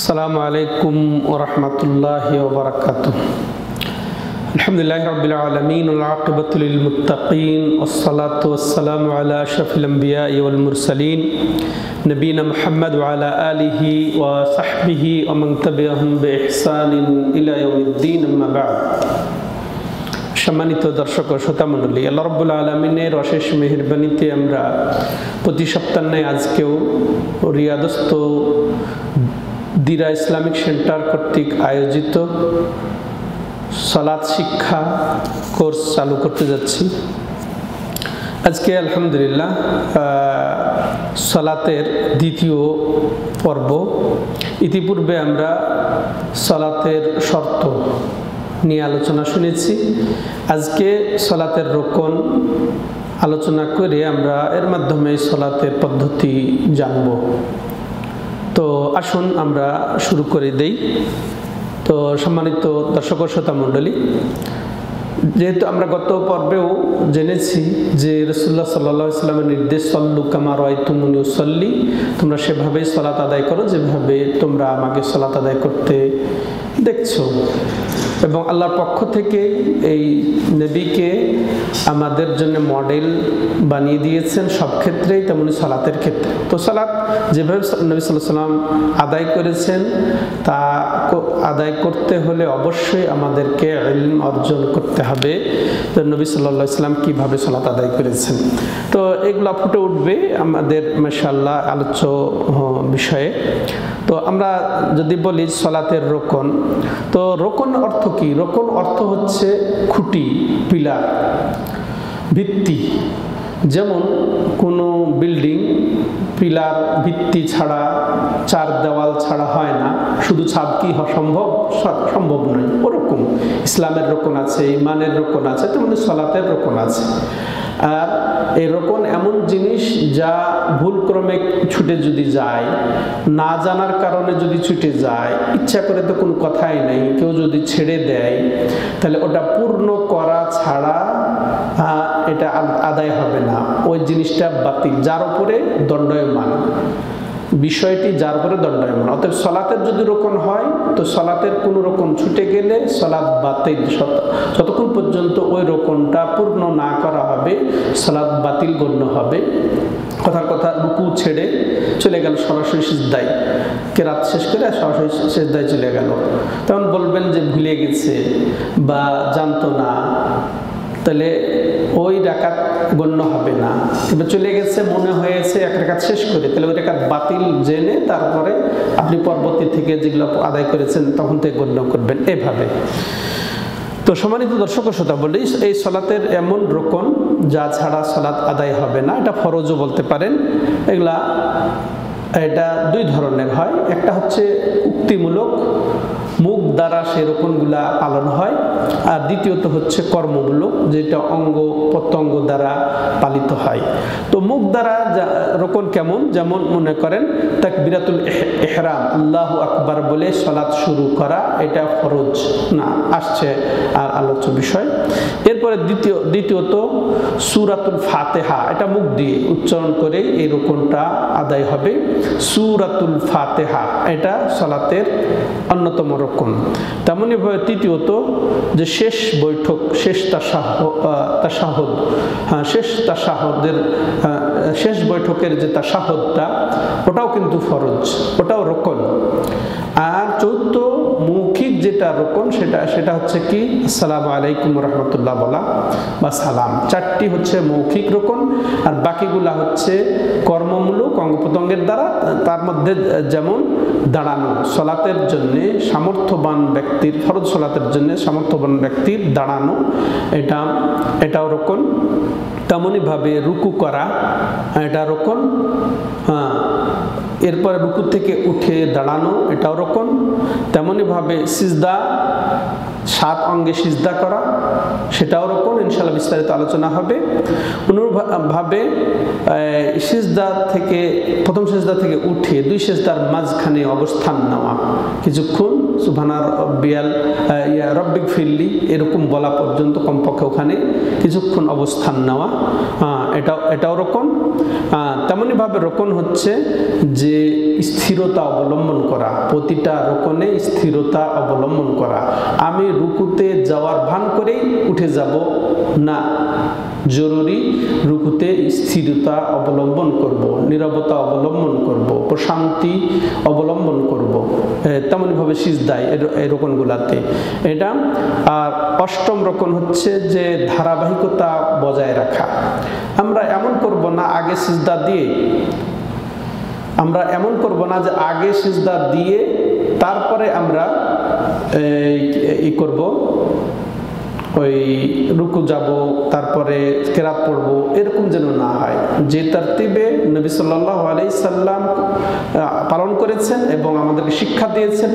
আসসালামু আলাইকুম ওয়া রাহমাতুল্লাহি ওয়া বারাকাতুহু। আলহামদুলিল্লাহি রাব্বিল আলামিন ওয়াল আকিবাতু লিল মুত্তাকিন ওয়াসসালাতু ওয়াসসালামু আলা আশরাফিল আমবিয়াই ওয়াল মুরসালিন নবিয়িনা মুহাম্মদ ওয়া আলা আলিহি ওয়া সাহবিহি ওয়া মান তাবিআহুম বিইহসানিন ইলা ইয়াউমিদ্দিন, আম্মা বা'দ। সম্মানিত দর্শক ও শ্রোতা মণ্ডলী, আল্লাহ রাব্বুল আলামিনের অশেষ মেহেরবানিতে আমরা প্রতি সপ্তাহে আজকেও রিয়াদস্থ দিরা ইসলামিক সেন্টার কর্তৃক আয়োজিত সালাত শিক্ষা কোর্স চালু করতে যাচ্ছি। আজকে আলহামদুলিল্লাহ সালাতের দ্বিতীয় পর্ব। ইতিপূর্বে আমরা সালাতের শর্ত নিয়ে আলোচনা শুনেছি। আজকে সালাতের রোকন আলোচনা করে আমরা এর মাধ্যমে সালাতের পদ্ধতি জানব। তো আসুন আমরা শুরু করে দেই। তো সম্মানিত দর্শক ও শ্রোতা মণ্ডলী, যেহেতু আমরা গত পর্বেও জেনেছি যে রাসূলুল্লাহ সাল্লাল্লাহু আলাইহি ওয়াসাল্লামের নির্দেশ সাল্লু কামা রাআইতুমুনি উসাল্লি, তোমরা সেভাবেই সালাত আদায় করো যেভাবে তোমরা আমাকে সালাত আদায় করতে দেখছো। এবং আল্লাহর পক্ষ থেকে এই নবীকে আমাদের জন্য মডেল বানিয়ে দিয়েছেন সব ক্ষেত্রেই, তেমনি সালাতের ক্ষেত্রে। তো সালাত যেভাবে নবী সাল্লাল্লাহু আলাইহি ওয়াসাল্লাম আদায় করেছেন তা আদায় করতে হলে অবশ্যই আমাদেরকে ইলম অর্জন করতে হবে যে নবী সাল্লাল্লাহু আলাইহি ওয়াসাল্লাম কীভাবে সালাত আদায় করেছেন। তো এগুলো ফুটে উঠবে আমাদের মাশাআল্লাহ আলোচ্য বিষয়ে। তো আমরা যদি বলি সালাতের রোকন, তো রোকন অর্থ কি? রোকন অর্থ হচ্ছে খুঁটি, পিলার, ভিত্তি। যেমন কোনো বিল্ডিং পিলার ভিত্তি ছাড়া, চার দেওয়াল ছাড়া হয় না, শুধু ছাদ কি সম্ভব নয়। ওরকম ইসলামের রোকন আছে, ইমানের রোকন আছে, তেমনি সালাতের রোকন আছে। আর এই রোকন এমন জিনিস যা ভুলক্রমে ছুটে যদি যায়, না জানার কারণে যদি ছুটে যায়, ইচ্ছা করে তো কোনো কথাই নেই, কেউ যদি ছেড়ে দেয় তাহলে ওটা পূর্ণ করা ছাড়া এটা আদায় হবে না। ওই জিনিসটা বাতিল, যার উপরে দণ্ডায়মান, বিষয়টি যার উপরে দণ্ডায়মান। অতএব সালাতের যদি রোকন হয় তো সালাতের কোনো রোকন ছুটে গেলে সালাত বাতিল। যতক্ষণ পর্যন্ত ওই রোকনটা পূর্ণ না করা হবে সালাত বাতিল গণ্য হবে। কথার কথা, রুকু ছেড়ে চলে গেল সরাসরি সিজদায়, কেরাত শেষ করে সরাসরি সিজদায় চলে গেল, তখন বলবেন যে ভুলে গেছে বা জানতো না, তাহলে ওই রাকাত গণ্য হবে না। কিন্তু চলে গেছে, মনে হয়েছে এক রাকাত শেষ করে, তাহলে ওই রাকাত বাতিল জেনে তারপরে আপনি পরবর্তী থেকে যেগুলো আদায় করেছেন তখন থেকে গণ্য করবেন, এভাবে। তো সম্মানিত দর্শক ও শ্রোতা বলি, এই সালাতের এমন রোকন যা ছাড়া সালাত আদায় হবে না, এটা ফরজও বলতে পারেন। এটা দুই ধরনের হয়। একটা হচ্ছে উক্তিমূলক, মুখ দ্বারা সেই রোকনগুলা পালন হয়। আর দ্বিতীয়ত হচ্ছে কর্মমূলক, যেটা অঙ্গ প্রত্যঙ্গ দ্বারা পালিত হয়। তো মুখ দ্বারা রোকন কেমন? যেমন মনে করেন তাকবীরাতুল ইহরাম, আল্লাহু আকবার বলে সালাত শুরু করা, এটা ফরজ না, আসছে আর আলোচ্য বিষয়। এরপরে দ্বিতীয়ত সূরাতুল ফাতিহা, এটা মুখ দিয়ে উচ্চারণ করে এই রোকনটা আদায় হবে। সূরাতুল ফাতিহা এটা সালাতের অন্যতম রোকন। তেমনি ভাবে তৃতীয়ত যে শেষ বৈঠক, শেষ তাশাহুদ, শেষ তাশাহুদের শেষ বৈঠকের যে তাশাহুদটা, ওটাও কিন্তু ফরজ, ওটাও রোকন। আর চৌদ্দ মৌখিক যেটা রোকন সেটা হচ্ছে কি? আসসালামু আলাইকুম রহমতুল্লাহ বলা বা সালাম। চারটি হচ্ছে মৌখিক রোকন, আর বাকিগুলা হচ্ছে কর্মমূলক, অঙ্গ প্রত্যঙ্গের দ্বারা। তার মধ্যে যেমন দাঁড়ানো, সালাতের জন্যে সামর্থ্যবান ব্যক্তির, ফরজ সালাতের জন্য সামর্থ্যবান ব্যক্তির দাঁড়ানো, এটাও রোকন। তেমনই ভাবে রুকু করা, এটা রোকন। এরপরে রুকু থেকে উঠে দাঁড়ানো, এটাও রোকন। তেমনি ভাবে 7 অঙ্গে সিজদা করা, সেটাও রকন, ইনশাআল্লাহ বিস্তারিত আলোচনা হবে। অনুরূপভাবে সিজদা থেকে, প্রথম সিজদা থেকে উঠে 2 সিজদার মাঝখানে অবস্থান নেওয়া, কিছুক্ষণ সুবহানা রাব্বিয়াল রব্বিক ফিরলি এরকম বলা পর্যন্ত কমপক্ষে ওখানে কিছুক্ষণ অবস্থান নেওয়া, এটাও রকন। তেমনইভাবে রকন হচ্ছে যে স্থিরতা অবলম্বন করা, প্রতিটা রকনে স্থিরতা অবলম্বন করা। আমি রুকুতে যাওয়ার ভান করেই উঠে যাব না, জরুরি রুকুতে স্থিরতা অবলম্বন করব, নীরবতা অবলম্বন করব, প্রশান্তি অবলম্বন করব। তেমনইভাবে সিজদায় এই রকনগুলাতে এটা। আর 8ম রকন হচ্ছে যে ধারাবাহিকতা বজায় রাখা। আমরা এমন করব না আগে সিজদা দিয়ে, আমরা এমন করব না যে আগে সিজদা দিয়ে তারপরে আমরা করব, ওই রুকু যাব, তারপরে কেরাত পড়ব, এরকম যেন না হয়। যে তারতিবে নবী সাল্লাল্লাহু আলাইহি সাল্লাম পালন করেছেন এবং আমাদেরকে শিক্ষা দিয়েছেন,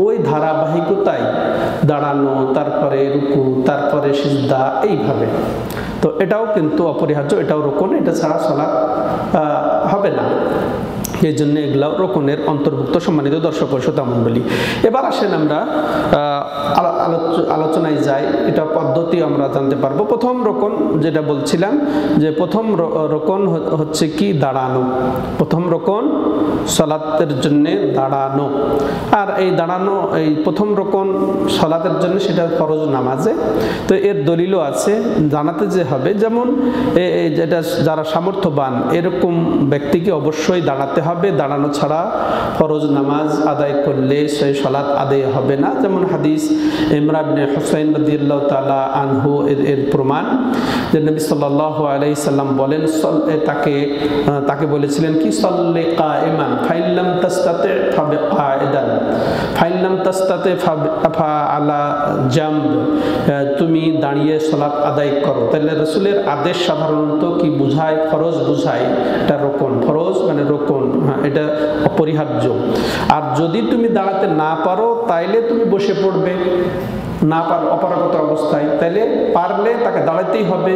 ওই ধারাবাহিকতায় দাঁড়ানো, তারপরে রুকু, তারপরে সিজদা, এইভাবে। তো এটাও কিন্তু অপরিহার্য, এটাও রকন, এটা ছাড়া সালাত হবে না। এই জন্য এগুলো রকনের অন্তর্ভুক্ত। সম্মানিত দর্শক ও শ্রোতা মণ্ডলী, এবার আসেন আমরা আলোচনায় যাই, এটা পদ্ধতি আমরা জানতে পারবো। প্রথম রকন যেটা বলছিলাম, যে প্রথম রকন হচ্ছে কি দাঁড়ানো। প্রথম রকন সালাতের জন্য দাঁড়ানো। আর এই দাঁড়ানো, এই প্রথম রকন সালাতের জন্য সেটা ফরজ নামাজে। তো এর দলিলও আছে, জানাতে যে হবে। যেমন যেটা যারা সামর্থ্যবান এরকম ব্যক্তিকে অবশ্যই দাঁড়াতে হবে, দাঁড়ানো ছাড়া ফরজ নামাজ আদায় করলে সেই সালাত আদায় হবে না। যেমন হাদিস ইমরান ইবনে হুসাইন রাদিয়াল্লাহু তাআলা আনহু এর প্রমাণ, যে নবী সাল্লাল্লাহু আলাইহি সাল্লাম বলেন, তাকে বলেছিলেন কি, সাল্লি কাইমান ফাইন লাম তাস্তাতি ফাবিকাইদান ফাইন লাম তাস্তাতি ফাআলা জামব, তুমি দাঁড়িয়ে সালাত আদায় করো। তাহলে রাসূলের আদেশ সাধারণত কি বুঝায়? ফরজ বুঝায়। এটা রকন, ফরজ মানে রকন, এটা অপরিহার্য। আর যদি তুমি দাঁড়াতে না পারো তাইলে তুমি বসে পড়বে, না পারো অপারগত অবস্থায়, তাইলে পারলে তাকে দাঁড়াতেই হবে।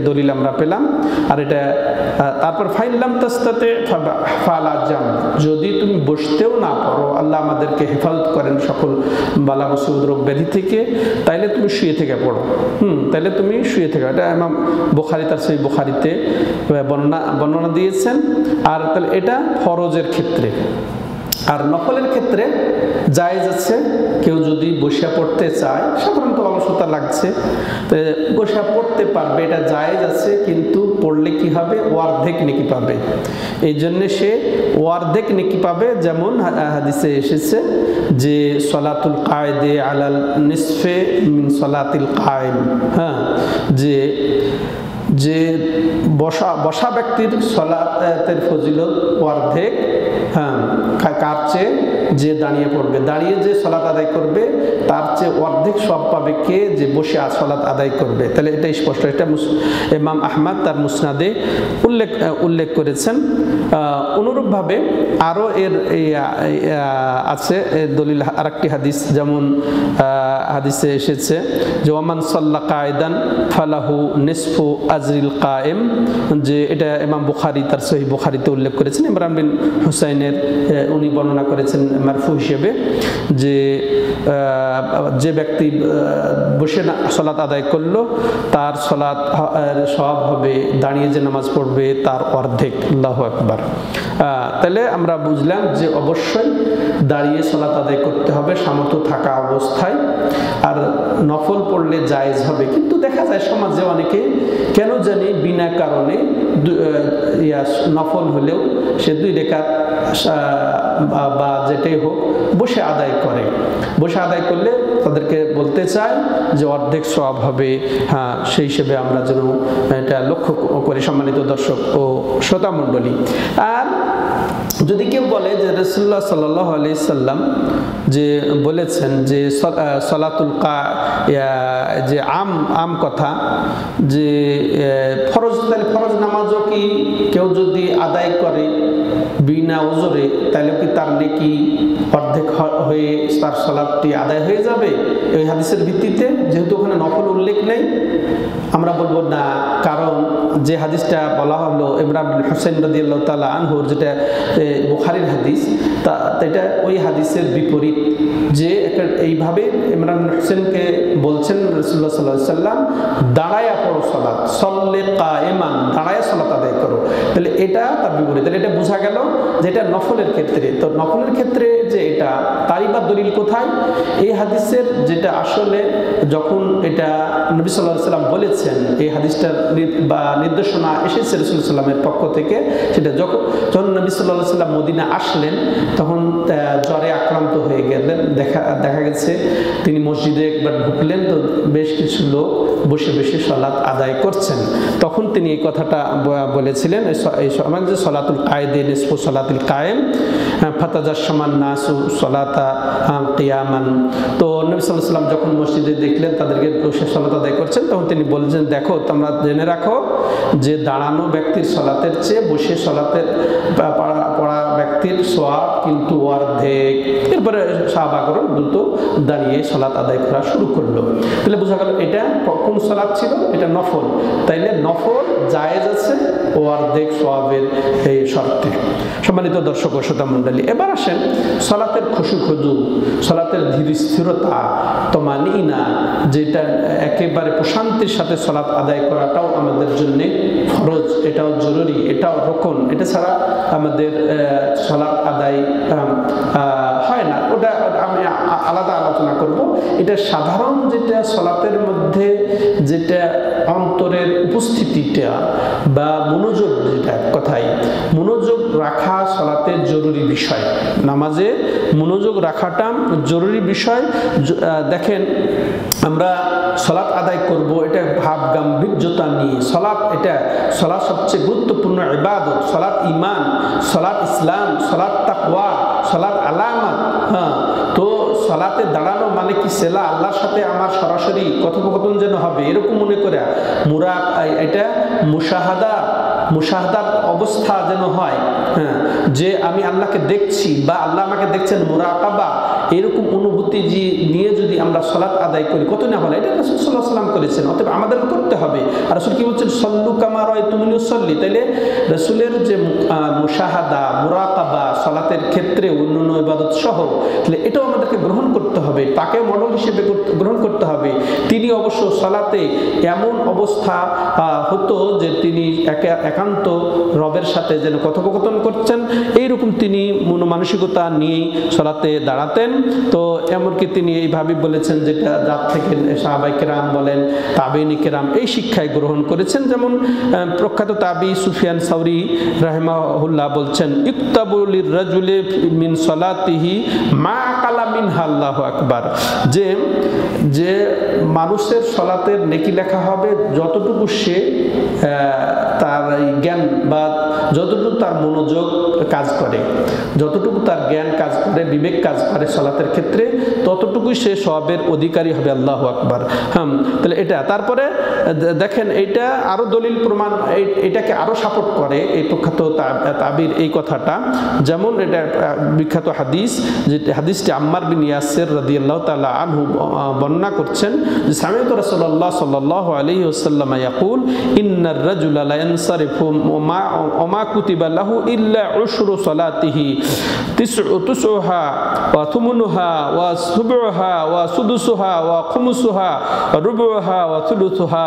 দলিল আমরা পেলাম। আর এটা তারপর ফাইনলাম তাস্তাতে ফালা জাম, যদি তুমি বসতেও না পারো, আল্লাহ আমাদেরকে হেফাজত করেন সকল বালা মুসিবত রোগ ব্যাধি থেকে, তাইলে তুমি শুয়ে থেকে পড়ো। তাইলে তুমি শুয়ে থেকে, এটা ইমাম বুখারী তার সহিহ বুখারীতে বর্ণনা দিয়েছেন। আর তাহলে এটা ফরজের ক্ষেত্রে। আর নফলের ক্ষেত্রে জায়েজ আছে, কেউ যদি বসে পড়তে চায়, সাধারণত অলসতা লাগছে, বসে পড়তে পারবে, এটা জায়েজ আছে। কিন্তু পড়লে কি হবে? অর্ধেক নেকি পাবে। এই জন্য সে অর্ধেক নেকি পাবে। যেমন হাদিসে এসেছে যে সলাতুল কায়েদে আলাল নিসফে মিন সলাতিল কায়েম, যে বসা ব্যক্তির সলাতের ফজিলত অর্ধেক, কার চেয়ে? যে দাঁড়িয়ে পড়বে। দাঁড়িয়ে যে সলাত আদায় করবে তার চেয়ে অর্ধেক সওয়াব পাবে কে? যে বসে সলাত আদায় করবে। তাহলে এটা স্পষ্ট। এটা ইমাম আহমদ তার মুসনাদে উল্লেখ করেছেন। অনুরূপভাবে আরও এর আছে দলিল আরেকটি হাদিস, যেমন হাদিসে এসেছে যে ওমান সাল্লা কায়দান ফালাহু নিসফু আজরিল কায়েম, যে এটা ইমাম বুখারী তার সহিহ বুখারীতে উল্লেখ করেছেন। ইমরান বিন হুসাইনের উনি বর্ণনা করেছেন মারফু হিসেবে, যে ব্যক্তি বসে সালাত আদায় করলো তার সালাত সওয়াব হবে, দাঁড়িয়ে যে নামাজ পড়বে তার অর্ধেক। আল্লাহু আকবার। তাহলে আমরা বুঝলাম যে অবশ্যই দাঁড়িয়ে সালাত আদায় করতে হবে সামর্থ্য থাকা অবস্থায়। আর নফল পড়লে জায়েজ হবে। কিন্তু দেখা যায় সমাজে অনেকে কেন জানি বিনা কারণে নফল হলেও সে 2 রাকাত বা যেটাই হোক বসে আদায় করে। বসে আদায় করলে তাদেরকে বলতে চাই যে অর্ধেক সওয়াব হবে। সেই হিসেবে আমরা যেন এটা লক্ষ্য করি, সম্মানিত দর্শক ও শ্রোতা মণ্ডলী। আর যদি কেউ বলে যে রাসূলুল্লাহ সাল্লাল্লাহু আলাইহি সাল্লাম যে বলেছেন যে সলাতুল যে আম কথা, যে ফরজ নামাজও কি কেউ যদি আদায় করে বিনা ওজরে, তাহলে কি তার নেকি অর্ধেক হয়ে তার সালাতটি আদায় হয়ে যাবে এই হাদিসের ভিত্তিতে, যেহেতু ওখানে নফল উল্লেখ নেই? আমরা বলবো না, কারণ যে হাদিসটা বলা হলো ইমরান বিন হুসাইন রাদিয়াল্লাহু তাআলা আনহুর, যেটা বুখারীর হাদিস, তা এটা ওই হাদিসের বিপরীত। যে এইভাবে ইমরান বিন হুসাইনকে বলছেন রাসূলুল্লাহ সাল্লাল্লাহু আলাইহি ওয়াসাল্লাম, দাঁড়ায়া পড়ো সালাত, সল্লে কায়েমান, দাঁড়ায়া সালাত আদায় করো। তাহলে এটা তার বিপরীত। তাহলে এটা বোঝা গেল যে এটা নফলের ক্ষেত্রে। তো নফলের ক্ষেত্রে যে এটা, তারই বা দলিল কোথায়? এই হাদিসের যেটা আসলে যখন এটা নবী সাল্লাল্লাহু আলাইহি ওয়াসাল্লাম বলেছেন, এই হাদিসটার বা নির্দেশনা এসেছে রাসূল সাল্লামের পক্ষ থেকে, সেটা যখন নবী সাল্লাল্লাহু আলাইহি ওয়াসাল্লাম মদিনা আসলেন, তখন জ্বরে আক্রান্ত হয়ে গেলেন। দেখা গেছে তিনি মসজিদে একবার ঢুকলেন, তো বেশ কিছু লোক বসে বসে সালাত আদায় করছেন। তখন তিনি এই কথাটা বলেছিলেন, এই সময় যে সলাতুল কায়েদে নিসফু সলাতুল কায়েম ফাতাজাশশামান নাসু সলাতা কিয়ামান। তো নবী সাল্লাল্লাহু আলাইহি ওয়াসাল্লাম যখন মসজিদে দেখলেন তাদেরকে বসে সালাত আদায় করছেন, তখন তিনি বলছেন, দেখো তোমরা জেনে রাখো যে দাঁড়ানো ব্যক্তির সালাতের চেয়ে বসে সালাতের পড়া ব্যক্তির সওয়াব কিন্তু অর্ধেক। এরপরে সাহাবাগণ দ্রুত দাঁড়িয়ে সালাত আদায় করা শুরু করলো। তাহলে বোঝা গেল এটা কোন সালাত ছিল? এটা নফল। তাইলে নফল জায়েজ আছে ও অর্ধেক সওয়াবের এই শর্তে। সম্মানিত দর্শক ও শ্রোতা মণ্ডলী, এবার আসেন সালাতের খুশু খুজু, সালাতের ধীর স্থিরতা, তমানিনা, যেটা একেবারে প্রশান্তির সাথে সালাত আদায় করাটাও আমাদের জন্য ফরজ, এটাও জরুরি, এটাও রকন। এটা ছাড়া আমাদের সালাত আদায় হয় না। ওটা আমি আলাদা আলোচনা করব। এটা সাধারণ যেটা সালাতের মধ্যে যেটা অন্তরের উপস্থিতিটা বা মনোযোগ, যেটা কথাই মনোযোগ রাখা সালাতের জরুরি বিষয়। নামাজে মনোযোগ রাখাটা জরুরি বিষয়। দেখেন, আমরা সালাত আদায় করব, এটা ভাব গাম্ভীর্যতা নিয়ে। সালাত সবচেয়ে গুরুত্বপূর্ণ ইবাদত। সালাত ঈমান, সালাত ইসলাম, সালাত তাকওয়া, সালাত আলামত। তো সালাতে দাঁড়ানো মানে কি সেলা আল্লাহর সাথে আমার সরাসরি কথোপকথন যেন হবে, এরকম মনে করে এটা মুশাহাদার অবস্থা যেন হয়, যে আমি আল্লাহকে দেখছি বা আল্লাহ আমাকে দেখছেন, মুরাকাবা, এরকম অনুভূতি নিয়ে যদি আমরা সালাত আদায় করি, কত না ভালো। এটা রাসূল সাল্লাল্লাহু আলাইহি ওয়াসাল্লাম করেছেন, অতএব আমাদের করতে হবে। আর রাসূল কি বলছেন? সল্লু কামা রাআইতুমুনি উসাল্লি। তাইলে রাসূলের যে মুশাহাদা, মুরাকাবা সালাতের ক্ষেত্রে অন্যান্য ইবাদত সহ, তাহলে এটাও আমাদেরকে গ্রহণ করতে হবে, তাকে মডেল হিসেবে গ্রহণ করতে হবে। তিনি অবশ্য সালাতে এমন অবস্থা হতো যে তিনি একান্ত রবের সাথে যেন কথোপকথন করছেন, এইরকম তিনি মনোমানসিকতা নিয়েই সালাতে দাঁড়াতেন। তো এমনকি তিনি এইভাবে বলেছেন, যেটা যার থেকে সাহাবায়ে কেরাম বলেন, তাবেঈন কেরাম এই শিক্ষায় গ্রহণ করেছেন। যেমন প্রখ্যাত তাবী সুফিয়ান সাউরি রাহিমাহুল্লাহ বলছেন, ইকতাবু লির-রাজুলি মিন সালাতিহি মা আকালা মিনহা আল্লাহু আকবার, যে মানুষের সালাতের নেকি লেখা হবে যতটুকু সে তার জ্ঞান বা যতটুকু তার মনোযোগ কাজ করে, যতটুকু তার জ্ঞান কাজ করে, বিবেক কাজ করে সালাতের ক্ষেত্রে, ততটুকুই সে সওয়াবের অধিকারী হবে। আল্লাহু আকবার। তাহলে এটা, তারপরে দেখেন এটা আরো দলিল প্রমাণ, এটাকে আরো সাপোর্ট করে এই প্রখ্যাত তাবির এই কথাটা। যেমন এটা বিখ্যাত হাদিস, যে হাদিসটি আম্মার বিন ইয়াসির রাদিয়াল্লাহু তাআলা আনহু বর্ণনা করছেন, যে সামি'তু রাসূলুল্লাহ সাল্লাল্লাহু আলাইহি ওয়াসাল্লাম ইয়াকুল, ইন্নার রাজুলা লা ইয়ানসারিফু ওমা কুতিবা লাহু ইল্লা উশরু সালাতিহি তিসউহা ওয়া থুমনুহা ওয়া সুবুহা ওয়া সুদুসুহা ওয়া খুমুসুহা ওয়া রুবুহা ওয়া থুলুসুহা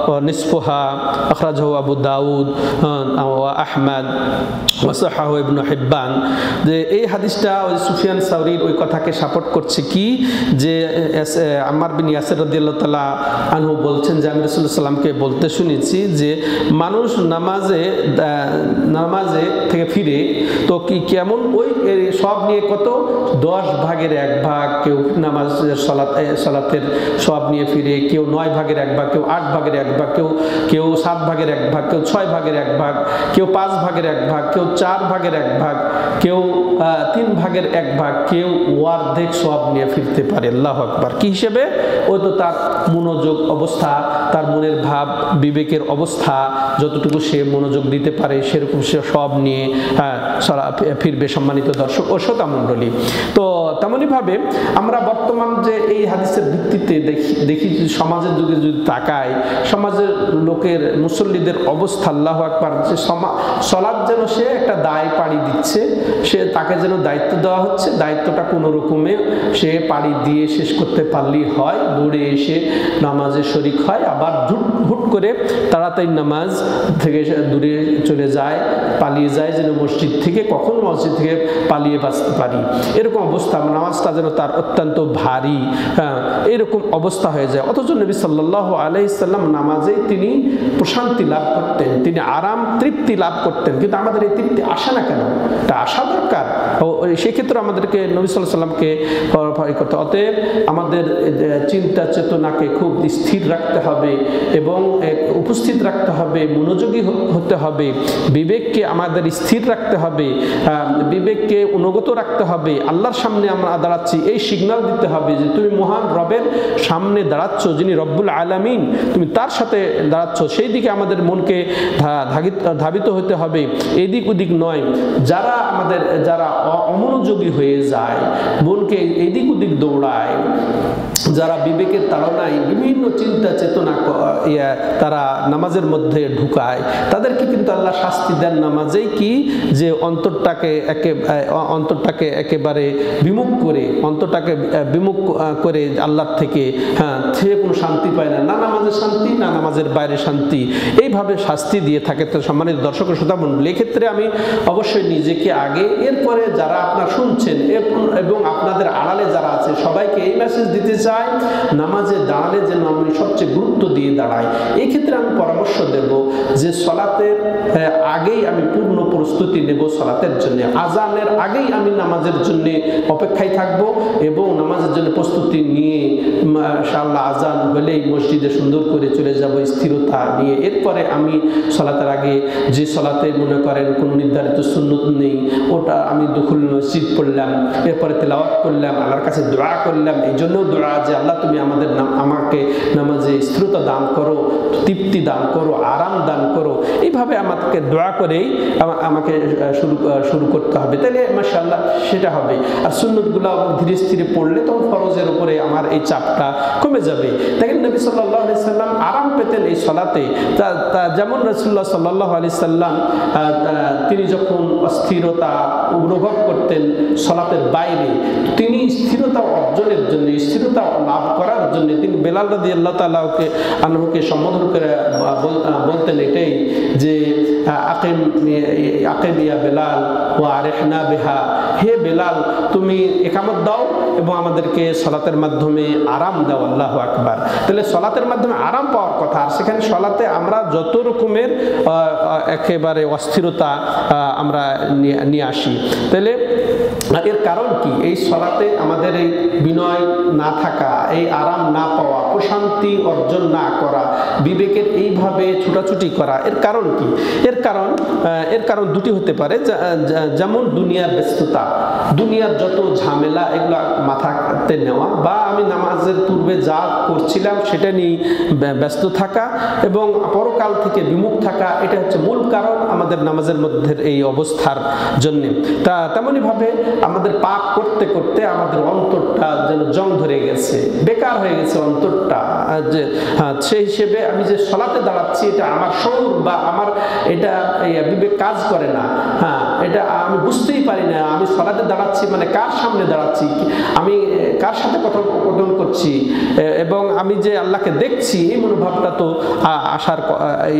ওয়া নিসফুহা। আখরাজাহু আবু দাউদ ওয়া আহমদ ওয়া সাহাহু ইবনে হিব্বান। যে এই হাদিসটা ওই সুফিয়ান সাউরির ওই কথাকে সাপোর্ট করছে কি, যে আম্মার বিন ইয়াসির রাদিয়াল্লাহু তাআলা আনহু বলছেন যে আমি রাসূলুল্লাহ সাল্লাল্লাহু আলাইহি ওয়াসাল্লামকে বলতে শুনেছি যে মানুষ নামাজে থেকে ফিরে তো কি কেমন ওই সব নিয়ে কত 10 ভাগের 1 ভাগ, কেউ নামাজের সালাতের সওয়াব নিয়ে ফিরে, কেউ 9 ভাগের 1 ভাগ, কেউ 8 ভাগের 1 ভাগ, কেউ 7 ভাগের 1 ভাগ, কেউ 6 ভাগের 1 ভাগ, কেউ 5 ভাগের 1 ভাগ, কেউ 4 ভাগের 1 ভাগ, কেউ 3 ভাগের 1 ভাগ, কেউ অর্ধেক সওয়াব নিয়ে ফিরতে পারে। আল্লাহু আকবার। কি হিসেবে? ওই তো তার মনোযোগ অবস্থা, তার মনের ভাব বিবেকের অবস্থা, যতটুকু সে মনোযোগ দিতে পারে সেরকম সে সব নিয়ে ফিরবে। সম্মানিত দর্শক ও শ্রোতা মণ্ডলী, তো তেমনইভাবে আমরা বর্তমান যে এই হাদিসের ভিত্তিতে দেখি সমাজের যুগে যদি তাকাই, সমাজের লোকের মুসল্লিদের অবস্থা, আল্লাহু আকবার, যে সালাত যেন সে একটা দায় পাড়ি দিচ্ছে, তাকে যেন দায়িত্ব দেওয়া হচ্ছে, দায়িত্বটা কোনো রকমে সে পাড়ি দিয়ে শেষ করতে পারলেই হয়, দৌড়ে এসে নামাজে শরিক হয়, আবার হুট করে তাড়াতাড়ি নামাজ থেকে দূরে চলে যায়, পালিয়ে যায়, যেন মসজিদ থেকে কখন মসজিদ থেকে পালিয়ে বাঁচতে পারি, এরকম অবস্থা, নামাজটা যেন তার অত্যন্ত ভারী, এরকম অবস্থা হয়ে যায়। অথচ নবী সাল্লাল্লাহু আলাইহি সাল্লাম নামাজেই তিনি প্রশান্তি লাভ করতেন, তিনি আরাম তৃপ্তি লাভ করতেন। কিন্তু আমাদের এই তৃপ্তি আসে না কেন? এটা আসা দরকার। সেক্ষেত্রে আমাদেরকে নবী সাল্লাল্লাহু আলাইহি সাল্লামকে ভয় করতে, অতএব আমাদের চিন্তা চেতনাকে খুব স্থির রাখতে হবে এবং উপস্থিত রাখতে হবে, মনোযোগী হতে হবে, বিবেককে আমাদের স্থির রাখতে হবে, বিবেককে অনুগত রাখতে হবে। আল্লাহর সামনে আমরা দাঁড়াচ্ছি, এই সিগন্যাল দিতে হবে যে তুমি মহান রবের সামনে দাঁড়াচ্ছ, যিনি রব্বুল আলামিন, তুমি তার সাথে দাঁড়াচ্ছ। সেই দিকে আমাদের মনকে ধাবিত হতে হবে, এদিক ওদিক নয়। যারা অমনোযোগী হয়ে যায়, মনকে এদিক ওদিক দৌড়ায়, যারা বিবেকের তাড়নায় বিভিন্ন চিন্তা চেতনা তারা নামাজের মধ্যে ঢুকায়, তাদেরকে কিন্তু আল্লাহ শাস্তি দেন নামাজেই, কি যে অন্তরটাকে একেবারে বিমুখ করে আল্লাহর থেকে, সে কোনো শান্তি পায় না, না নামাজের শান্তি, না নামাজের বাইরে শান্তি, এইভাবে শাস্তি দিয়ে থাকে। তো সম্মানিত দর্শক ও শ্রোতা মণ্ডলী, এক্ষেত্রে আমি অবশ্যই নিজেকে আগে, এরপরে যারা আপনারা শুনছেন এবং আপনাদের আড়ালে যারা আছে সবাইকে এই মেসেজ দিতে চাই, নামাজে দাঁড়ালে যেন আমি সবচেয়ে গুরুত্ব দিয়ে দাঁড়াই। এই ক্ষেত্রে আমি পরামর্শ দেব যে সলাতের আগেই আমি পূর্ণ প্রস্তুতি নেব সলাতের জন্য, আজানের আগেই আমি নামাজের জন্য অপেক্ষায় থাকব এবং নামাজের জন্য প্রস্তুতি নিয়ে ইনশাআল্লাহ আজান হলেই মসজিদে সুন্দর করে চলে যাব স্থিরতা নিয়ে। এরপরে আমি সলাতের আগে যে সলাতে মনে করেন কোনো নির্ধারিত সুন্নত নেই, ওটা আমি দুখুল মসজিদ পড়লাম, এরপরে তেলাওয়াত করলাম, আল্লাহর কাছে দোয়া করলাম, এই জন্য দোয়া যে আল্লাহ তুমি আমাকে নামাজে স্থিরতা দান করো, তৃপ্তি দান করো, আরাম দান করো, এইভাবে আমাকে দোয়া করেই আমাকে শুরু করতে হবে, তাহলে মাশাআল্লাহ সেটা হবে। আর সুন্নতগুলো ধীরে ধীরে পড়লে তখন ফরজের উপরে আমার এই চাপটা কমে যাবে। দেখেন নবী সাল্লাল্লাহু আলাইহি সাল্লাম আরাম পেতেন এই সলাতে, যেমন রাসূলুল্লাহ সাল্লাল্লাহু আলাইহি সাল্লাম তিনি যখন অস্থিরতা অনুভব করতেন সলাতের বাইরে, তিনি স্থিরতা অর্জনের জন্য, স্থিরতা লাভ করার জন্য তিনি বেলাল রাদিয়াল্লাহু তাআলা আনহুকে সম্বোধন করে বলতেন এটাই যে আকিম ইয়া বেলাল ওয়া আরিহনা বিহা, হে বেলাল তুমি ইকামত দাও এবং আমাদেরকে সলাতের মাধ্যমে আরাম দাও। আল্লাহু আকবার। তাহলে সলাতের মাধ্যমে আরাম পাওয়ার কথা, আর সেখানে সলাতে আমরা যত রকমের একেবারে অস্থিরতা আমরা নিয়ে আসি। তাহলে এর কারণ কি? এই সলাতে আমাদের এই বিনয় না থাকা, এই আরাম না পাওয়া, প্রশান্তি অর্জন না করা, বিবেকের এইভাবে ছুটাছুটি করা, এর কারণ কি? এর কারণ দুটি হতে পারে। যেমন দুনিয়ার ব্যস্ততা, দুনিয়ার যত ঝামেলা এগুলো মাথাতে নেওয়া, বা আমি নামাজের পূর্বে যা করছিলাম সেটা নিয়ে ব্যস্ত থাকা এবং পরকাল থেকে বিমুখ থাকা, এটা হচ্ছে মূল কারণ আমাদের নামাজের মধ্যে এই অবস্থার জন্য। তেমনই ভাবে আমাদের পাপ করতে করতে আমাদের অন্তরটা যেন জং ধরে গেছে, বেকার হয়ে গেছে অন্তরটা, যে সেই হিসেবে আমি যে সলাতে দাঁড়াচ্ছি এটা আমার শৌর বা আমার এটা বিবেক কাজ করে না, এটা আমি বুঝতেই পারি না আমি সলাতে দাঁড়াচ্ছি মানে কার সামনে দাঁড়াচ্ছি, আমি কার সাথে কথোপকথন করছি এবং আমি যে আল্লাহকে দেখছি, এই মনোভাবটা তো আসার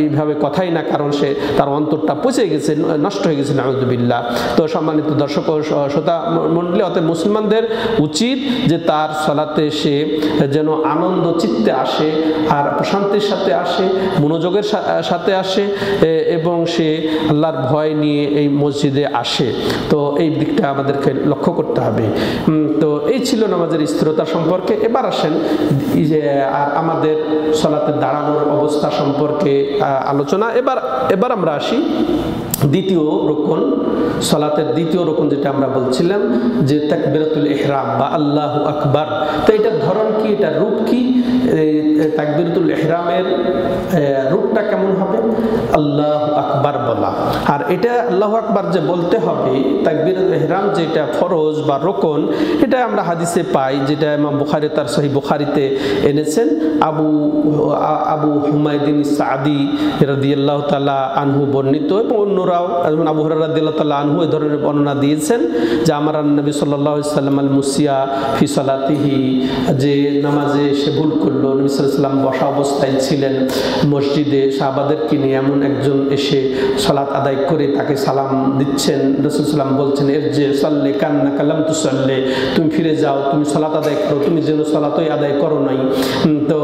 এইভাবে কথাই না, কারণ সে তার অন্তরটা পচে গেছে, নষ্ট হয়ে গেছে, নাউযুবিল্লাহ। তো সম্মানিত দর্শক ও শ্রোতা মণ্ডলী, অতএব মুসলমানদের উচিত যে তার সলাতে সে যেন আনন্দ চিত্তে আসে, আর প্রশান্তির সাথে আসে, মনোযোগের সাথে আসে এবং এবং সে আল্লাহর ভয় নিয়ে এই মসজিদে আসে। তো এই দিকটা আমাদেরকে লক্ষ্য করতে হবে। তো এই ছিল নামাজের স্থিরতা সম্পর্কে। এবার আসেন যে আর আমাদের সালাতে দাঁড়ানোর অবস্থা সম্পর্কে আলোচনা। এবার আমরা আসি দ্বিতীয় রুকন, সালাতের দ্বিতীয় রুকন যেটা আমরা বলছিলাম যে তাকবীরাতুল ইহরাম বা আল্লাহু আকবার। তো এটার ধরন কি, এটার রূপ কি? তাকবীরাতুল ইহরামের রূপটা কেমন হবে? আল্লাহু আকবার বলা। আর এটা আল্লাহু আকবার যে বলতে হবে, তাকবীরাতুল ইহরাম যেটা ফরজ বা রুকন, এটা আমরা হাদিসে পাই, যেটা ইমাম বুখারী তার সহিহ বুখারীতে এনেছেন। আবু হুমায়দিন সাদি রাদিয়াল্লাহু তাআলা আনহু বর্ণিত এবং অন্যরাও আবু হুরায়রা রাদিয়াল্লাহু তাআলা আনহু এই ধরনের বর্ণনা দিয়েছেন যে আমার নবী সাল্লাল্লাহু আলাইহি ওয়াসাল্লাম আল মুসিয়া ফি সালাতিহি, যে নামাজে সে ভুল করলো, নবী সাল্লাল্লাহু আলাইহি ওয়াসাল্লাম বসা অবস্থায় ছিলেন মসজিদে, সাহাবাদেরকে নিয়ে এমন একজন এসে সালাত আদায় করে তাকে সালাম দিচ্ছেন। রাসূল সাল্লাল্লাহু আলাইহি ওয়াসাল্লাম বলছেন ইরজি সাল্লি কান্নাকা লাম তুসাল্লি, তুমি ফিরে যাও, তুমি সালাত আদায় করো, তুমি যেন সালাতই আদায় করো নাই। তো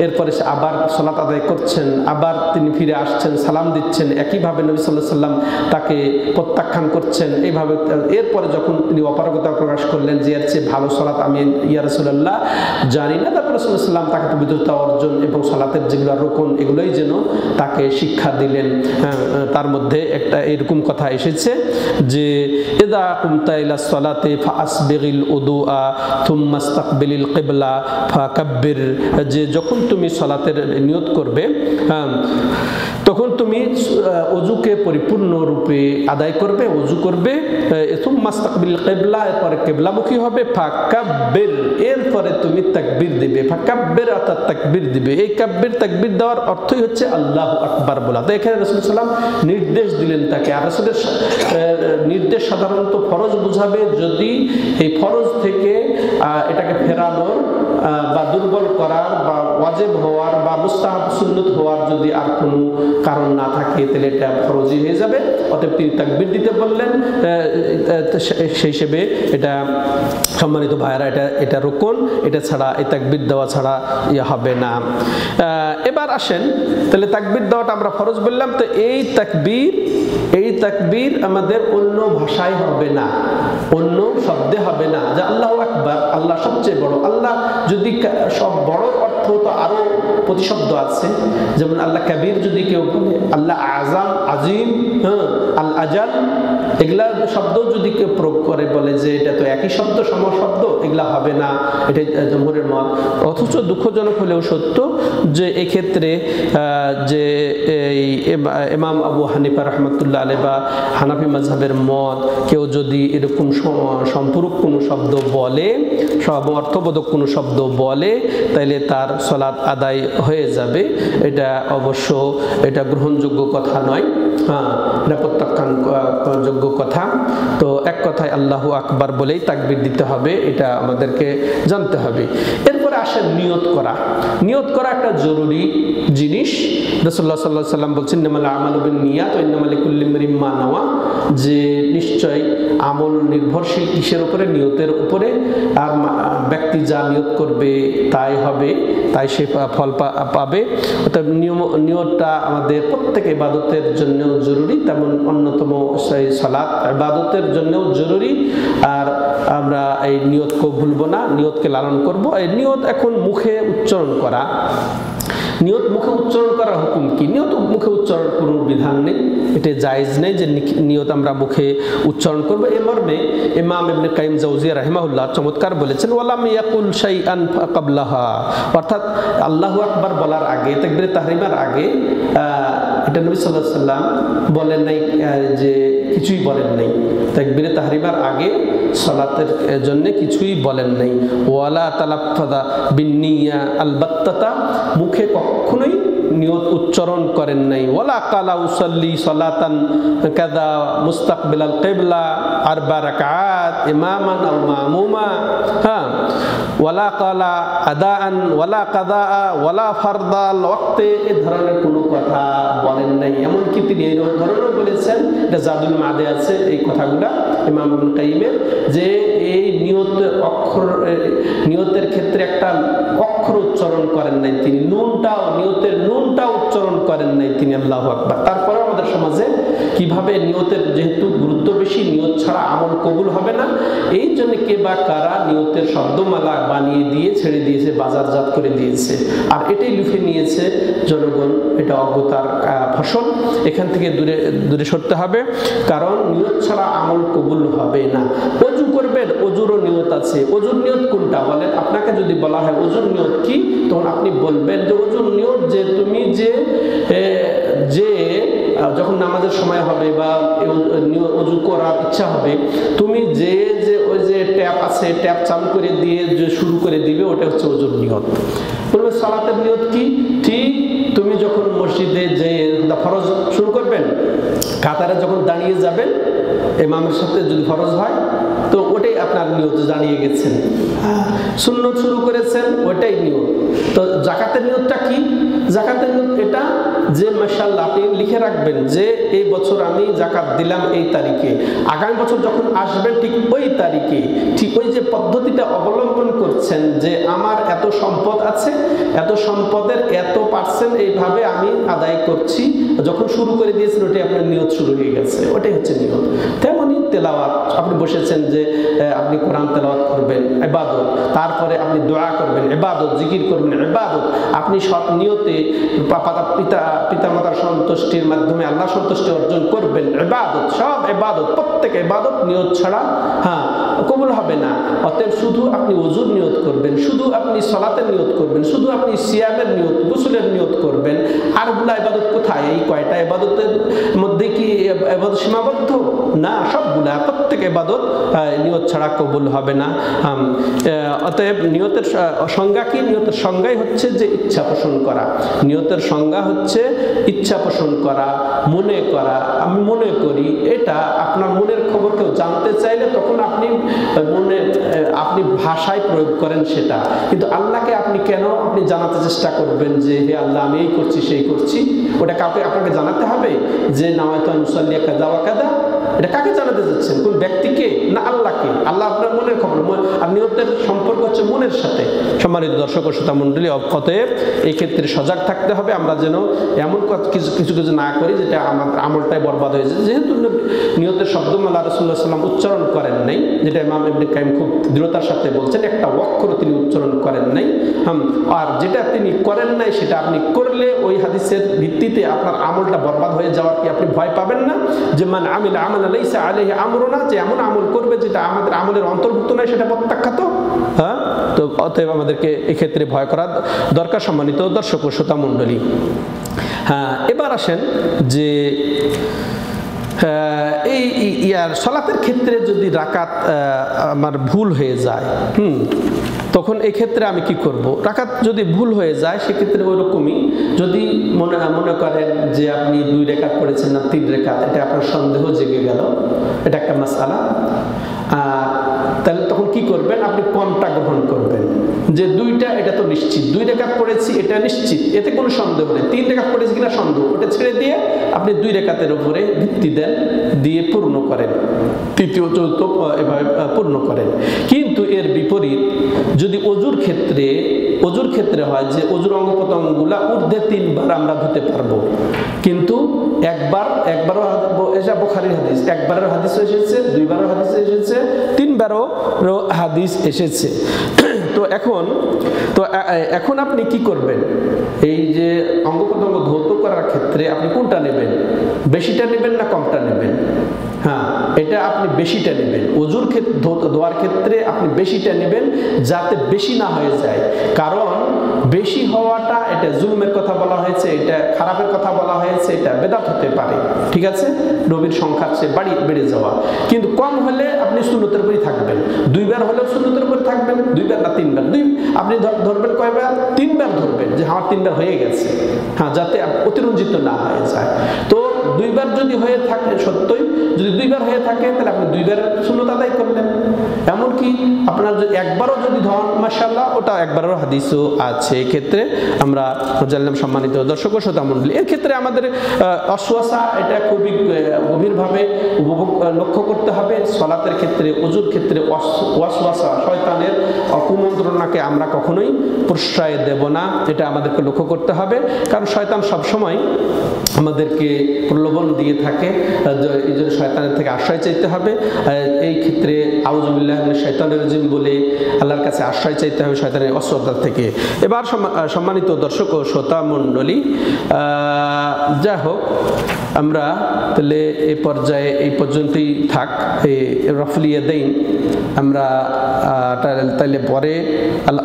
এরপরে সে আবার সালাত আদায় করছেন, আবার তিনি ফিরে আসছেন, সালাম দিচ্ছেন, একইভাবে নবী সাল্লাল্লাহু আলাইহি ওয়াসাল্লাম তাকে প্রত্যাখ্যান করছেন এইভাবে। এরপরে যখন তিনি অপারগতা প্রকাশ করলেন যে এর চেয়ে ভালো সালাত আমি ইয়া রাসূলুল্লাহ জানি না, তারপরে রাসূল সাল্লাল্লাহু আলাইহি ওয়াসাল্লাম তাকে পবিত্রতা অর্জন এবং সালাতের যেগুলো রুকন এগুলোই যেন তাকে শিক্ষা দিলেন। তার মধ্যে একটা এরকম কথা এসেছে যে ইযা কুমতা ইলা সালাতি ফাসবিগিল উদুআ থুম্মা ইসতাকবিলিল কিবলা ফাকাব্বির, যে যখন তুমি সালাতের নিয়ত করবে তখন তুমি ওযুকে পরিপূর্ণ রূপে আদায় করবে, ওযু করবে, থুম্মা ইসতাকবিলিল কিবলা, এরপরে কিবলামুখী হবে, ফাকাব্বির, এরপরে তুমি তাকবীর দিবে। ফাকাব্বির অর্থাৎ তাকবীর দিবে। এই কাব্বির তাকবীর দেওয়ার অর্থই হচ্ছে আল্লাহু আকবার বলা। তো এখানে রাসূল সাল্লাল্লাহু আলাইহি ওয়াসাল্লাম নির্দেশ দিলেন তাকে। আর রাসূলের নির্দেশ সাধারণত ফরজ বুঝাবে, যদি এই ফরজ থেকে এটাকে ফেরানোর বা দুর্বল করার বা ওয়াজিব হওয়ার বা মুস্তাহাব সুন্নত হওয়ার যদি আর কোনো কারণ না থাকে তাহলে এটা ফরজই হয়ে যাবে। অতএব তিনি তাকবীর দিতে বললেন। সেই হিসেবে এটা সম্মানিত ভাইয়েরা, এটা রুকন, এটা ছাড়া, এই তাকবীর দেওয়া ছাড়া হবে না। এবার আসেন তাহলে তাকবীর দেওয়াটা আমরা ফরজ বললাম। তো এই তাকবীর আমাদের অন্য ভাষায় হবে না, অন্য শব্দে হবে না। যে আল্লাহু আকবার, আল্লাহ সবচেয়ে বড়। আল্লাহ যদি সব বড় অর্থ তো আরো প্রতিশব্দ আছে, যেমন আল্লাহ কবির যদি কেউ বলে, আল্লাহ আযম, আজিম, আল আজাল, এগুলা শব্দ যদি কেউ প্রয়োগ করে বলে যে এটা তো একই শব্দ, সমশব্দ, এগুলা হবে না, এটা জমহুরের মত। অথচ দুঃখজনক হলেও সত্য যে এক্ষেত্রে যে ইমাম আবু হানিফা রাহমাতুল্লাহ আলাইহি বা হানাফি মাযহাবের মত, কেউ যদি এরকম সম্পূরক কোনো শব্দ বলে, অর্থবোধক কোনো শব্দ বলে, তাইলে তার সালাত আদায় হয়ে যাবে। এটা অবশ্য এটা গ্রহণযোগ্য কথা নয়, এটা প্রত্যাখ্যানযোগ্য কথা। তো এক কথায় আল্লাহু আকবার বলেই তাকবীর দিতে হবে, এটা আমাদেরকে জানতে হবে। এরপরে আসে নিয়ত করা। নিয়ত করা একটা জরুরি জিনিস। রাসূলুল্লাহ সাল্লাল্লাহু আলাইহি ওয়াসাল্লাম বলছেন ইন্নামাল আমালু বিন্নিয়াত ওয়া ইন্নামা লিকুল্লি ইমরিইন মা নাওয়া, যে নিশ্চয় আমল নির্ভরশীল কিসের উপরে? নিয়তের উপরে। আর ব্যক্তি যা নিয়ত করবে তাই হবে, তাই সে ফল পাবে। অর্থাৎ নিয়তটা আমাদের প্রত্যেক ইবাদতের জন্য জরুরি, তেমন অন্যতম সেই সালাত ইবাদতের জন্যও জরুরি। আর আমরা এই নিয়তকে ভুলবো না, নিয়তকে লালন করব। এই নিয়ত এখন মুখে উচ্চারণ করা, নিয়ত মুখে উচ্চারণ করার হুকুম কি? নিয়ত মুখে উচ্চারণ কোনো বিধান নেই, এটা জায়েজ নেই যে নিয়ত আমরা মুখে উচ্চারণ করব। এই মর্মে ইমাম ইবনে কাইয়িম জাওজিয়া রাহিমাহুল্লাহ চমৎকার বলেছেন, ওয়ালাম ইয়াকুল শাইআন ক্বাবলাহা, অর্থাৎ আল্লাহু আকবার বলার আগে, তাকবীরে তাহরিমার আগে এটা নবী সাল্লাল্লাহু আলাইহি ওয়াসাল্লাম বলেন নাই, যে কিছুই বলেন নাই। তাকবীরে তাহরিমার আগে সালাতের জন্য কিছুই বলেন নাই। ওয়ালা তালাফফাযা বিন্নিয়া আলবাত্তাতা, মুখে কখনোই নিয়ত উচ্চারণ করেন নাই। ওয়ালা কালা উসাল্লি সালাতান কাযা মুস্তাকবিলাল কিবলা আরবা রাকাত ইমামান আও মামুমা, ওয়ালা কালা আদাআন ওয়ালা কাযা ওয়ালা ফারদাল ওয়াক্তে, এই ধরনের কোনো কথা বলেন নাই। এমনকি তিনি এই ধরনেরও বলেছেন, এটা জাদুল মাদে আছে এই কথাগুলা ইমাম ইবনে কাইয়িমের, যে এই নিয়তের ক্ষেত্রে একটা অক্ষর উচ্চারণ করেন নাই তিনি। নুনটাও, নিয়তের নুনটা উচ্চারণ করেন করেন নাই তিনি আল্লাহু আকবার। তারপরে আমাদের সমাজে কিভাবে নিয়তের যেহেতু গুরুত্ব বেশি, নিয়ত ছাড়া আমল কবুল হবে না, এই জন্য কে বা কারা নিয়তের শব্দমালা বানিয়ে দিয়ে ছেড়ে দিয়েছে, বাজারজাত করে দিয়েছে, আর এটাই লুফে নিয়েছে জনগণ। এটা অজ্ঞতার ফসল। এখান থেকে দূরে দূরে সরতে হবে, কারণ নিয়ত ছাড়া আমল কবুল হবে না। অজু করবেন, অজুরও নিয়ত আছে। অজুর নিয়ত কোনটা বলেন? আপনাকে যদি বলা হয় অজুর নিয়ত কি, তখন আপনি বলবেন যে অজুর নিয়ত যে তুমি যে যখন নামাজের সময় হবে বা অজু করার ইচ্ছা হবে, তুমি যে ওই যে ট্যাপ আছে, ট্যাপ চালু করে দিয়ে যে শুরু করে দিবে, ওটা হচ্ছে অজুর নিয়ত। বলবে সালাতের নিয়ত কি? ঠিক তুমি যখন মসজিদে যে ফরজ শুরু করবেন, কাতারে যখন দাঁড়িয়ে যাবেন ইমামের সাথে, যদি ফরজ হয় তো ওটাই আপনার নিয়ত, জানিয়ে গেছেন। সুন্নত শুরু করেছেন, ওটাই নিয়ত। তো জাকাতের নিয়তটা কি? জাকাতের নিয়ত এটা যে মাশাআল্লাহ আপনি লিখে রাখবেন যে এই বছর আমি জাকাত দিলাম এই তারিখে, আগামী বছর যখন আসবেন ঠিক ওই তারিখে, ঠিক ওই যে পদ্ধতিটা অবলম্বন করছেন যে আমার এত সম্পদ আছে, এত সম্পদের এত পার্সেন্ট এইভাবে আমি আদায় করছি, যখন শুরু করে দিয়েছেন ওটাই আপনার নিয়ত শুরু হয়ে গেছে, ওটাই হচ্ছে নিয়ত। তেমনই তেলাওয়াত, আপনি বসেছেন যে আপনি কোরআন তেলাওয়াত করবেন, ইবাদত, তারপরে আপনি দোয়া করবেন, ইবাদত, জিকির করবেন, ইবাদত। আপনি সৎ নিয়তে পিতামাতার সন্তুষ্টির মাধ্যমে আল্লাহ সন্তুষ্টি অর্জন করবেন, ইবাদত, সব ইবাদত, প্রত্যেক ইবাদত নিয়ত ছাড়া কবুল হবে না। অতএব শুধু আপনি ওযুর নিয়ত করবেন, শুধু আপনি সালাতের নিয়ত করবেন, শুধু আপনি সিয়ামের নিয়ত, গোসলের নিয়ত করবেন। আর গুলা ইবাদত কোথায়? এই কয়টা ইবাদতের মধ্যে কি ইবাদত সীমাবদ্ধ? না, সবগুলা, প্রত্যেক ইবাদত নিয়ত ছাড়া কবুল হবে না। অতএব নিয়তের সংজ্ঞা কি? নিয়তের সংজ্ঞাই হচ্ছে যে ইচ্ছা পোষণ করা। নিয়তের সংজ্ঞা হচ্ছে ইচ্ছা পোষণ করা, মনে করা। আমি মনে করি, এটা আপনার মনের খবর কেউ জানতে চাইলে তখন আপনি ভাষায় প্রয়োগ করেন সেটা, কিন্তু আল্লাহকে আপনি কেন আপনি জানাতে চেষ্টা করবেন যে হে আল্লাহ আমি এই করছি সেই করছি? ওটা কাউকে আপনাকে জানাতে হবে যে নাওয়াইতু আন উসাল্লিয়া কাযা ওয়া কাযা? এটা কাকে জানাতে যাচ্ছেন? কোন ব্যক্তিকে? না আল্লাহকে। আল্লাহ আপনার মনের খবর, আর নিয়তের সম্পর্ক হচ্ছে মনের সাথে। সম্মানিত দর্শক ও শ্রোতা মণ্ডলী, অতএব এই ক্ষেত্রে সজাগ থাকতে হবে, আমরা যেন এমন কিছু না করি যেটা আমাদের আমলটাই বরবাদ হয়ে যায়। যেহেতু নিয়তের শব্দমালা রাসূলুল্লাহ সাল্লাল্লাহু আলাইহি ওয়াসাল্লাম উচ্চারণ করেন নাই, যেটা ইমাম ইবনে কাইয়িম খুব দৃঢ়তার সাথে বলছেন, একটা অক্ষরও তিনি উচ্চারণ করেন নাই। আর যেটা তিনি করেন নাই সেটা আপনি করলে ওই হাদিসের ভিত্তিতে আপনার আমলটা বরবাদ হয়ে যাওয়ার কি আপনি ভয় পাবেন না? যে মান আমিলা আমালান লাইসা আলাইহি আমরুনা, যে এমন আমল করবে যেটা আমাদের আমলের অন্তর্ভুক্ত নয়, সেটা প্রত্যাখ্যাত। তো অতএব আমাদেরকে এক্ষেত্রে ভয় করা দরকার। সম্মানিত দর্শক ও শ্রোতা মণ্ডলী, এবার আসেন যে এই সালাতের ক্ষেত্রে যদি রাকাত আমার ভুল হয়ে যায়, তখন এই ক্ষেত্রে আমি কি করব? রাকাত যদি ভুল হয়ে যায় সেক্ষেত্রে ওই রকমই, যদি মনে করেন যে আপনি 2 রাকাত পড়েছেন না 3 রাকাত, এটা আপনার সন্দেহ জেগে গেল, এটা একটা মাসআলা। তাহলে তখন কি করবেন? আপনি কমটা গ্রহণ করবেন, যে 2টা এটা তো নিশ্চিত, 2 রাকাত পড়েছি এটা নিশ্চিত, এতে কোনো সন্দেহ নেই। 3 রাকাত পড়েছি কিনা সন্দেহ, ওটা ছেড়ে দিয়ে আপনি 2 রাকাতের উপরে ভিত্তি দেন, দিয়ে পূর্ণ করেন, তৃতীয় চতুর্থ এভাবে পূর্ণ করেন। কিন্তু এর বিপরীত যদি অজুর ক্ষেত্রে হয় যে অজুর অঙ্গ প্রত্যঙ্গগুলা ঊর্ধ্বে 3 বার আমরা ধুতে পারবো, কিন্তু একবারও এটা বুখারীর হাদিস, একবারের হাদিস এসেছে, 2 বারের হাদিস এসেছে, 3 বারও হাদিস এসেছে। তো এখন আপনি কি করবেন? এই যে অঙ্গ প্রত্যঙ্গ ধৌত করার ক্ষেত্রে আপনি কোনটা নেবেন? বেশিটা নেবেন না কমটা নেবেন? এটা আপনি বেশিটা নেবেন। অজুর ক্ষেত্রে, ধোয়ার ক্ষেত্রে আপনি বেশিটা নেবেন, যাতে বেশি না হয়ে যায়। কারণ বেশি হওয়াটা এটা জুলমের কথা বলা হয়েছে, এটা খারাপের কথা বলা হয়েছে, এটা বেদাত হতে পারে, ঠিক আছে, নবীর সংখ্যার চেয়ে বেড়ে যাওয়া। কিন্তু কম হলে আপনি সুন্নতের উপরই থাকবেন, 2 বার হলেও সুন্নতের উপরে থাকবেন, 2 বার না 3 বার। আপনি ধরবেন কয়বার? 3 বার ধরবেন, যে আমার 3 বার হয়ে গেছে, যাতে অতিরঞ্জিত না হয়ে যায়। তো 2 বার যদি হয়ে থাকে, সত্যই যদি 2 বার হয়ে থাকে, তাহলে আপনি 2 বার সুন্নত আদায় করলেন। এমনকি আপনার যদি একবারও যদি ধন মাশাআল্লাহ, ওটা একবারেরও হাদিসও আছে। এক্ষেত্রে আমরা জানলাম সম্মানিত দর্শক ও শ্রোতা মণ্ডলী, এর ক্ষেত্রে আমাদের ওয়াসওয়াসা এটা খুবই গভীরভাবে লক্ষ্য করতে হবে। সলাতের ক্ষেত্রে, ওযুর ক্ষেত্রে ওয়াসওয়াসা, শয়তানের কুমন্ত্রণাকে আমরা কখনোই প্রশ্রয় দেব না, এটা আমাদেরকে লক্ষ্য করতে হবে। কারণ শয়তান সবসময় আমাদেরকে প্রলোভন দিয়ে থাকে, এই জন্য শয়তানের থেকে আশ্রয় চাইতে হবে। এই ক্ষেত্রে আউযু বিল্লাহি মিনাশ শাইতানির রাজিম বলে আল্লাহর কাছে আশ্রয় চাইতে হবে শয়তানের অস্ত্রতা থেকে। এবার সম্মানিত দর্শক ও শ্রোতা মণ্ডলী, যাই হোক, আমরা তাহলে এই পর্যায়ে এই পর্যন্তই থাক। রফুল ইয়াদাইন আমরা তাহলে পরে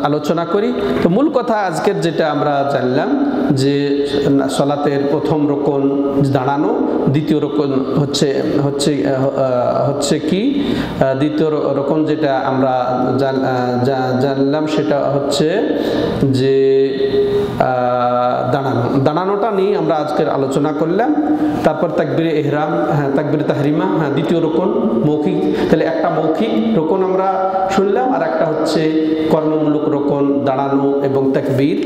আলোচনা করি। তো মূল কথা আজকের যেটা আমরা জানলাম যে সলাতের প্রথম রকন দাঁড়ানো, দ্বিতীয় রকন হচ্ছে কি, দ্বিতীয় রকন যেটা আমরা জানলাম সেটা হচ্ছে যে দাঁড়ানোটা নিয়ে আমরা আজকের আলোচনা করলাম। তারপর তাকবীরে ইহরাম, তাকবীরে তাহরিমা, দ্বিতীয় রকন মৌখিক। তাহলে একটা মৌখিক রকন আমরা শুনলাম, আর একটা হচ্ছে কর্মমূলক রকন দাঁড়ানো এবং তাকবীর।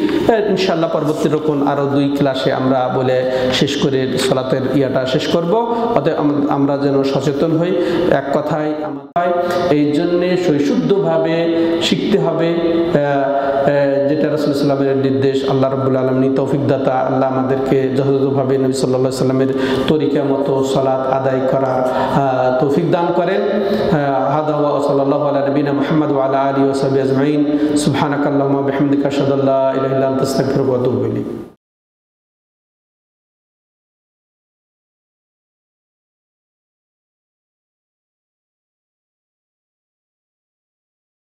ইনশাআল্লাহ পরবর্তী রকন আরও 2 ক্লাসে আমরা বলে শেষ করে সলাতের ইয়াটা শেষ করব। অতএব আমরা যেন সচেতন হই, এক কথায় আমাদের এই জন্যে সৈশুদ্ধভাবে শিখতে হবে, যেটা রাসূল সাল্লাল্লাহু আলাইহি ওয়াসাল্লামের নির্দেশ। আল্লাহ রাব্বুল আলামিন তৌফিক দাতা, আল্লাহ আমাদেরকে যথাযথভাবে নবী সাল্লাল্লাহু আলাইহি ওয়াসাল্লামের তরিকা মতো সালাত আদায় করার তৌফিক দান করেন। হাদা ওয়া সাল্লাল্লাহু আলা নবিনা মুহাম্মদ ওয়া আলা আলিহি ওয়া সাহবিহি আজমাইন। সুবহানাকাল্লাহুম্মা ওয়া বিহামদিকা আশহাদু আল্লা ইলাহা ইল্লা আনতা আস্তাগফিরুকা ওয়া আতুবু ইলাইক।